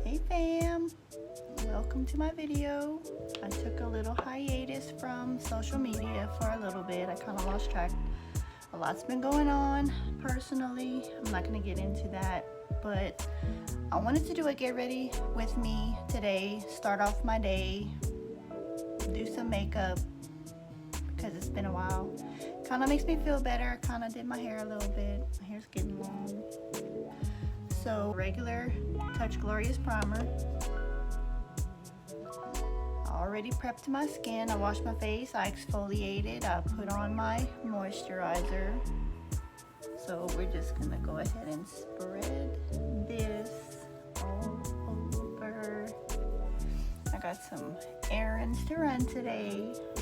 Hey fam, welcome to my video. I took a little hiatus from social media for a little bit. I kind of lost track. A lot's been going on personally. I'm not going to get into that, but I wanted to do a get ready with me today. Start off my day, do some makeup because it's been a while. Kind of makes me feel better. Kind of did my hair a little bit. My hair's getting long. So regular Touch Glorious primer. I already prepped my skin. I washed my face. I exfoliated. I put on my moisturizer. So we're just gonna go ahead and spread this all over. I got some errands to run today. I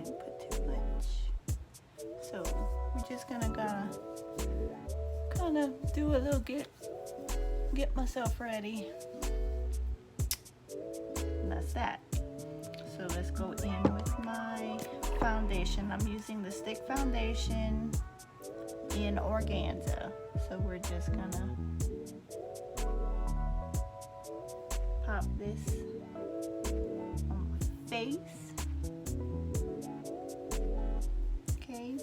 didn't put too much. So we're just gonna kind of do a little get myself ready. And that's that. So let's go in with my foundation. I'm using the stick foundation in organza. So we're just gonna pop this on my face. Okay.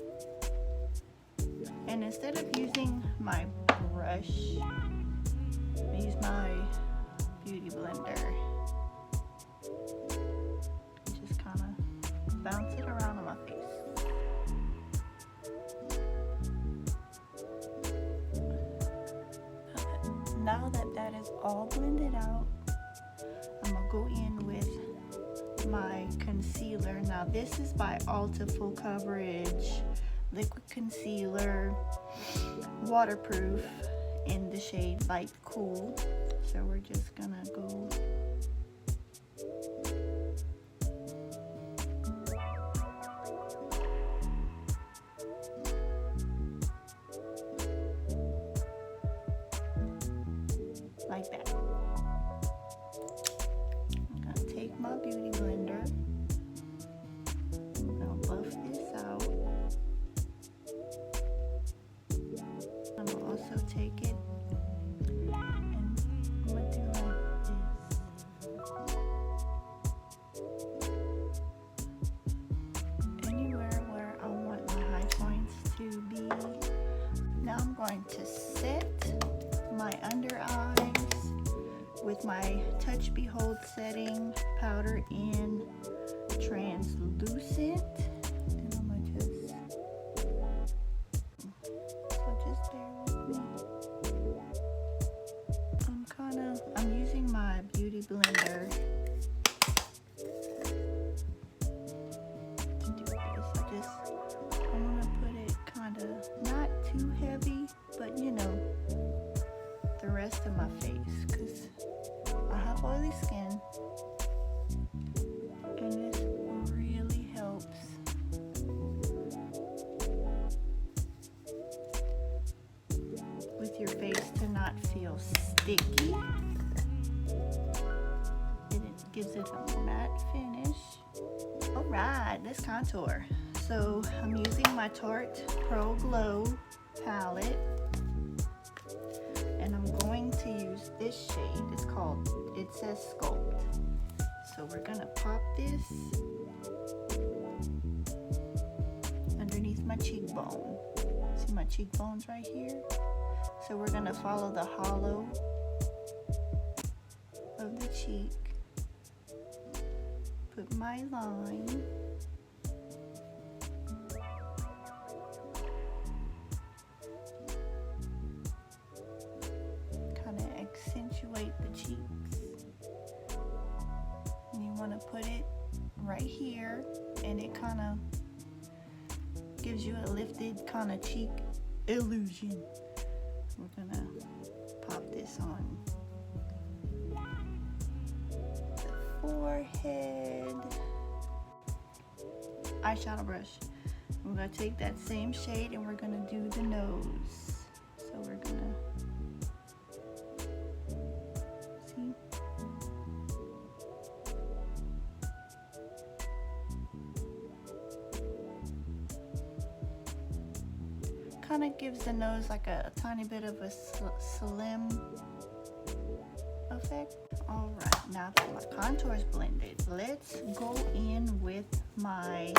And instead of using my brush, I use my beauty blender. Just kind of bounce it around on my face. Now that is all blended out, I'm gonna go in with my concealer. Now this is by Ulta Full Coverage liquid concealer, waterproof, in the shade Light Cool. So we're just gonna go like that. I'm gonna take my beauty blender. I'm gonna buff this out. I'm gonna also take it and I'm gonna do like this. Anywhere where I want my high points to be. Now I'm going to set my under eyes with my Touch Behold setting powder in translucent. And I'm gonna just bear with me. I'm using my beauty blender to do this. I want to put it kind of not too heavy, but you know, the rest of my face, because I have oily skin and this really helps with your face to not feel sticky. It gives it a matte finish. Alright, let's contour. So I'm using my Tarte Pro Glow palette and I'm going to use this shade. It says Sculpt. So we're gonna pop this underneath my cheekbone. See my cheekbones right here? So we're gonna follow the hollow of the cheek, put my line, kind of accentuate the cheeks. And you want to put it right here, and it kind of gives you a lifted kind of cheek illusion. We're gonna pop this on the forehead. Eyeshadow brush. We're gonna take that same shade and we're gonna do the nose. So we're gonna see. kind of gives the nose like a tiny bit of a slim effect. All right, now that my contour is blended, let's go in with my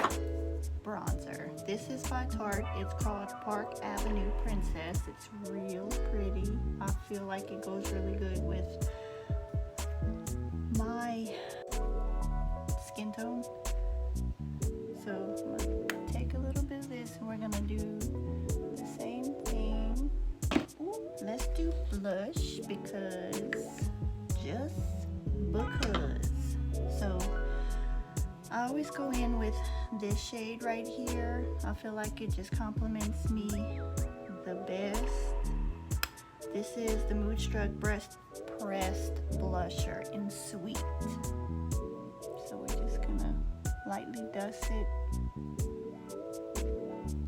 bronzer. This is by Tarte. It's called Park Avenue Princess. It's real pretty. I feel like it goes really good with my skin tone. So I'm gonna take a little bit of this and we're gonna do the same thing. Ooh, let's do blush just because. So I always go in with this shade right here. I feel like it just compliments me the best. This is the Moodstruck Breast Pressed Blusher in Sweet. So we're just gonna lightly dust it.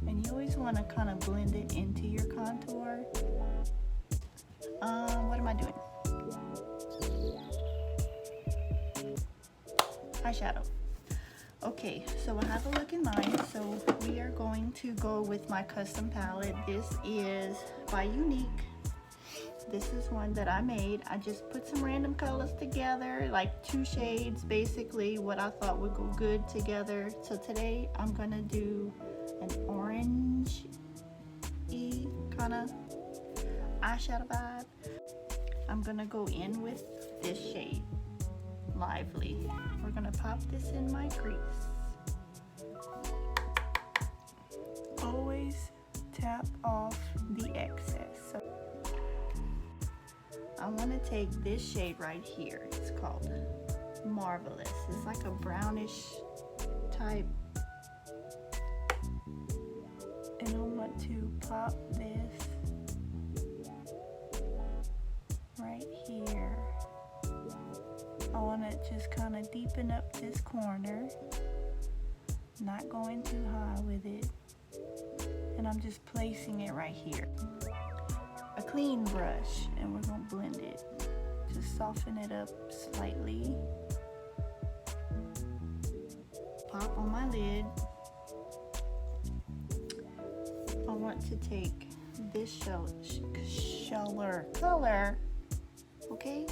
And you always want to kind of blend it into your contour. What am I doing? Eyeshadow. Okay, so I have a look in mine. So we are going to go with my custom palette. This is by Unique. This is one that I made. I just put some random colors together, like 2 shades, basically what I thought would go good together. So today I'm gonna do an orange-y kind of eyeshadow vibe. I'm gonna go in with this shade, Lively. We're gonna pop this in my crease. Always tap off the excess. So I want to take this shade right here. It's called Marvelous. It's like a brownish type. And I want to pop this right here. I want to just kind of deepen up this corner. Not going too high with it. And I'm just placing it right here. A clean brush, and we're gonna blend it. Just soften it up slightly. Pop on my lid. I want to take this color, okay?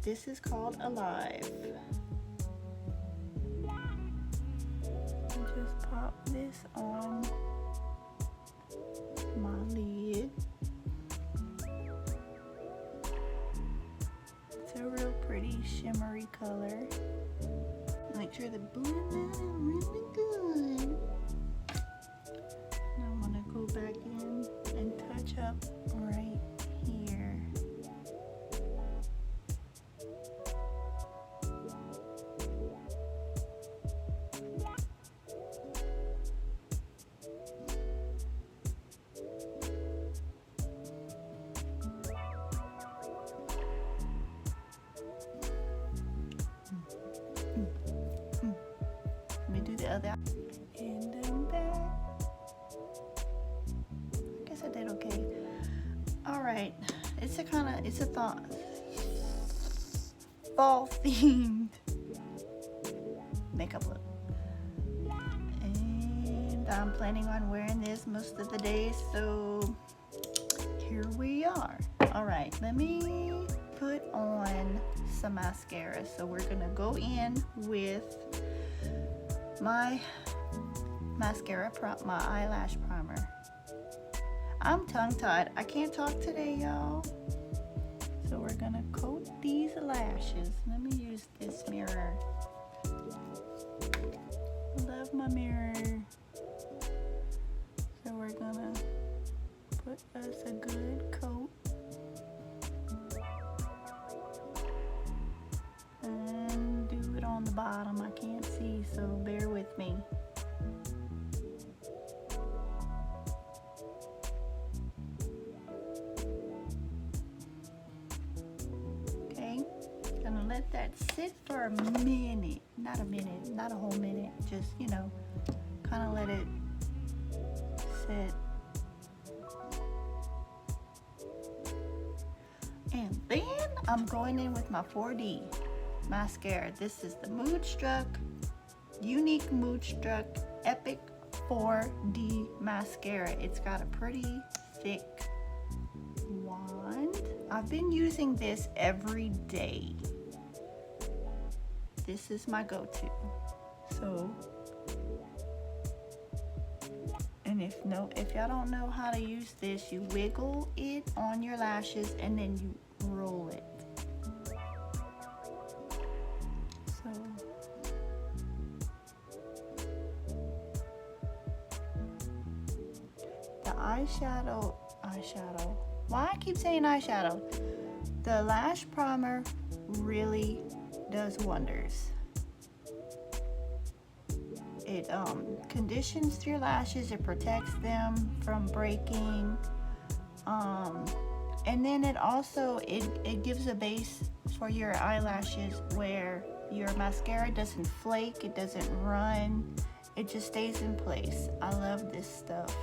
This is called Alive. And just pop this on my lid. It's a real pretty shimmery color. Make sure the blend is really good. Now I'm gonna go back in and touch up right here. Let me do the other. And then back. I guess I did okay. All right, it's a fall themed makeup look. And I'm planning on wearing this most of the days, so here we are. All right, let me put on some mascara. So we're gonna go in with my mascara, my eyelash primer. I'm tongue-tied. I can't talk today, y'all. So we're gonna coat these lashes. Let me use this mirror. I love my mirror. So we're gonna put us a good coat. And do it on the bottom. I can't see, so bear with me. Okay, gonna let that sit for a minute. Not a minute, not a whole minute. Just, you know, kind of let it sit. And then I'm going in with my 4D mascara. This is the Unique Moodstruck Epic 4D mascara. It's got a pretty thick wand. I've been using this every day. This is my go-to. So, and if y'all don't know how to use this, you wiggle it on your lashes and then you roll it. So, the eyeshadow. Why I keep saying eyeshadow? The lash primer really does wonders. It conditions your lashes, it protects them from breaking, and then it also it gives a base for your eyelashes where your mascara doesn't flake, it doesn't run, it just stays in place. I love this stuff.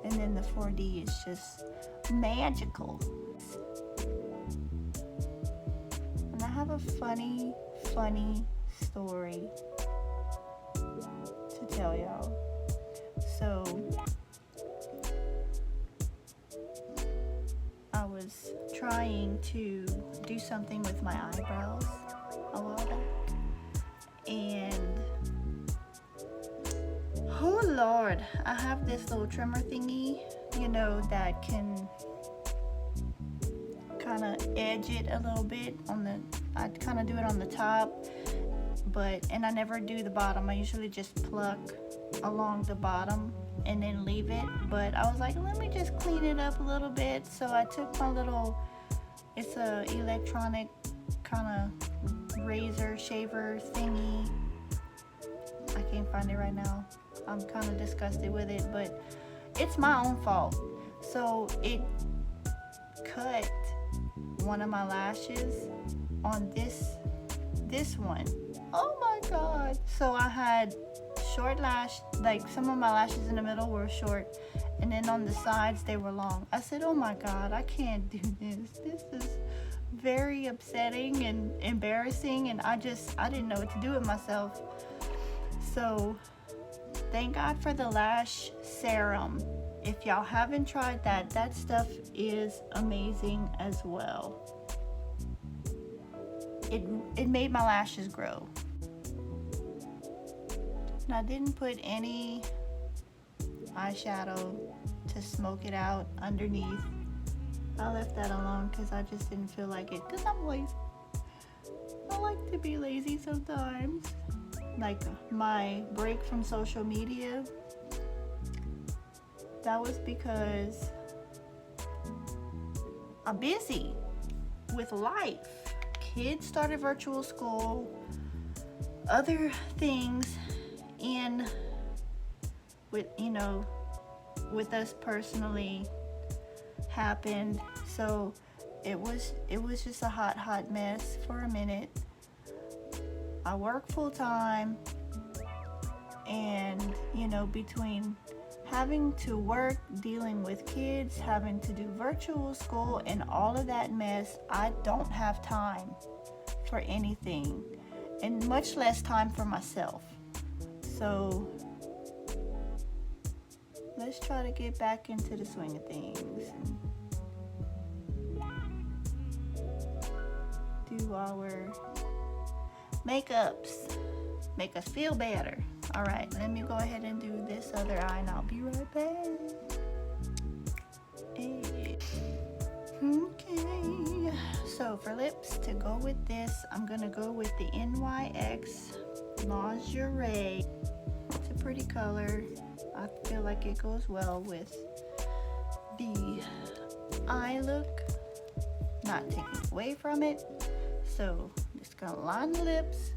And then the 4D is just magical. And I have a funny story to tell y'all. So I was trying to do something with my eyebrows a while back, and oh Lord, I have this little trimmer thingy, you know, that can kind of edge it a little bit on the, I kind of do it on the top, and I never do the bottom. I usually just pluck along the bottom and then leave it, but I was like, let me just clean it up a little bit. So I took my little, it's a electronic kind of razor shaver thingy. I can't find it right now. I'm kind of disgusted with it, but it's my own fault. So it cut one of my lashes on this one. Oh my God. So I had short lash, like some of my lashes in the middle were short, and then on the sides they were long. I said, oh my God, I can't do this. This is very upsetting and embarrassing, and I didn't know what to do with myself. So thank God for the lash serum. If y'all haven't tried that, that stuff is amazing as well. It made my lashes grow. And I didn't put any eyeshadow to smoke it out underneath. I left that alone because I just didn't feel like it, because I'm lazy. I like to be lazy sometimes. Like my break from social media, that was because I'm busy with life. Kids started virtual school, other things with us personally happened. So it was just a hot mess for a minute. I work full time, and between having to work, dealing with kids, having to do virtual school, and all of that mess, I don't have time for anything, and much less time for myself. So let's try to get back into the swing of things and do our makeups, make us feel better. All right, let me go ahead and do this other eye, and I'll be right back. Hey. Okay, so for lips, to go with this, I'm gonna go with the NYX Lingerie. It's a pretty color. I feel like it goes well with the eye look, not taking away from it. So just gonna line the lips.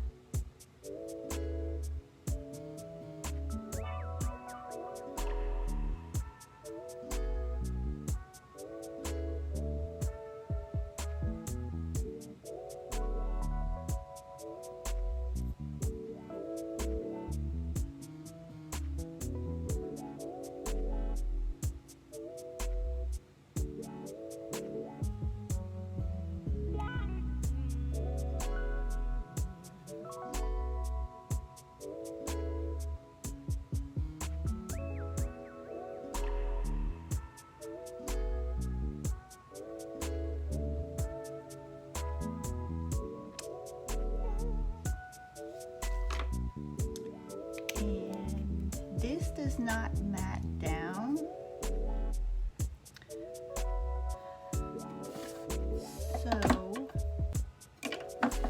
does not matte down. So,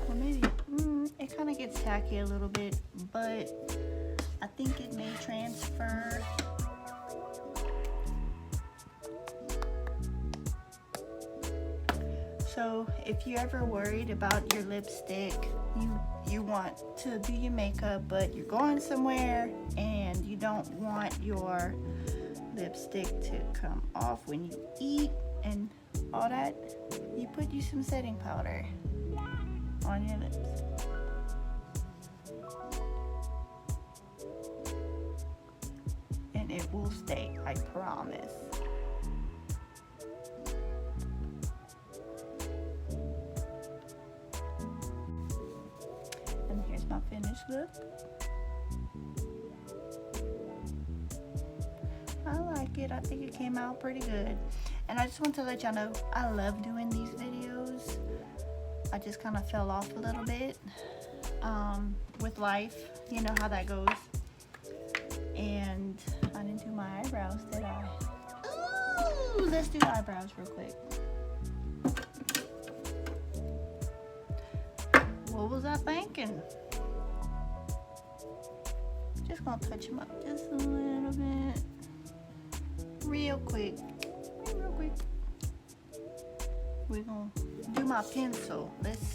well, maybe it kind of gets tacky a little bit, but I think it may transfer. So if you're ever worried about your lipstick, you want to do your makeup, but you're going somewhere and you don't want your lipstick to come off when you eat and all that, you put you some setting powder on your lips. And it will stay, I promise. And here's my finished look. I like it. I think it came out pretty good. And I just want to let y'all know, I love doing these videos. I just kind of fell off a little bit with life. You know how that goes. And I didn't do my eyebrows, did I? Ooh, let's do eyebrows real quick. What was I thinking? Just gonna touch them up just a little bit. Real quick. Real quick. We're gonna do my pencil. Let's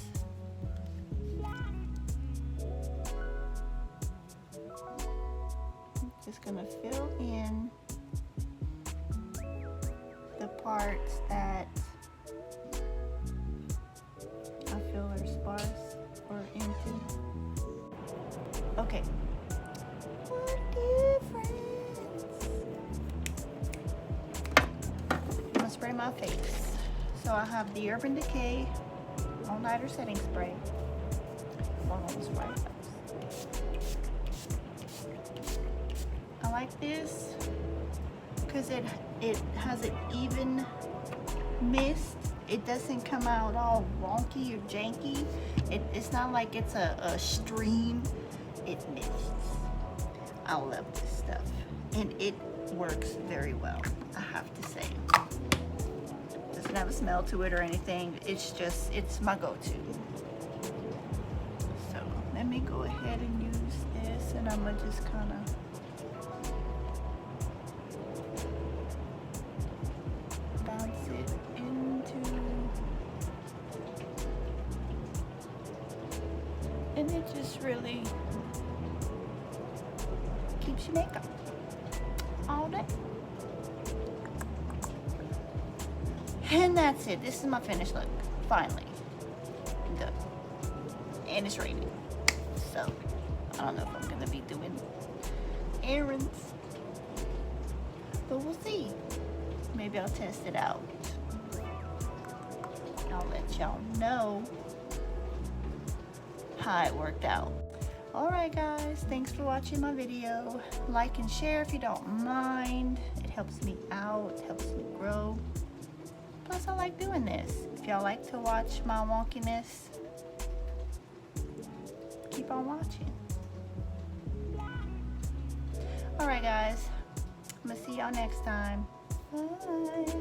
just gonna fill in the parts that I feel are sparse or empty. Okay. What difference? I'm gonna spray my face. So I have the Urban Decay All Nighter Setting Spray. I like this because it has an even mist. It doesn't come out all wonky or janky. It's not like it's a stream. It mists. I love this stuff. And it works very well, I have to say. Doesn't have a smell to it or anything. It's my go-to. So let me go ahead and use this, and I'm gonna just kind of bounce it into, and it just really keeps your makeup all day. And that's it. This is my finished look. Finally. Done. And it's raining. So, I don't know if I'm going to be doing errands. But we'll see. Maybe I'll test it out. I'll let y'all know how it worked out. Alright guys, thanks for watching my video. Like and share if you don't mind. It helps me out, helps me grow. Plus I like doing this. If y'all like to watch my wonkiness, keep on watching. Alright guys, I'm gonna see y'all next time. Bye.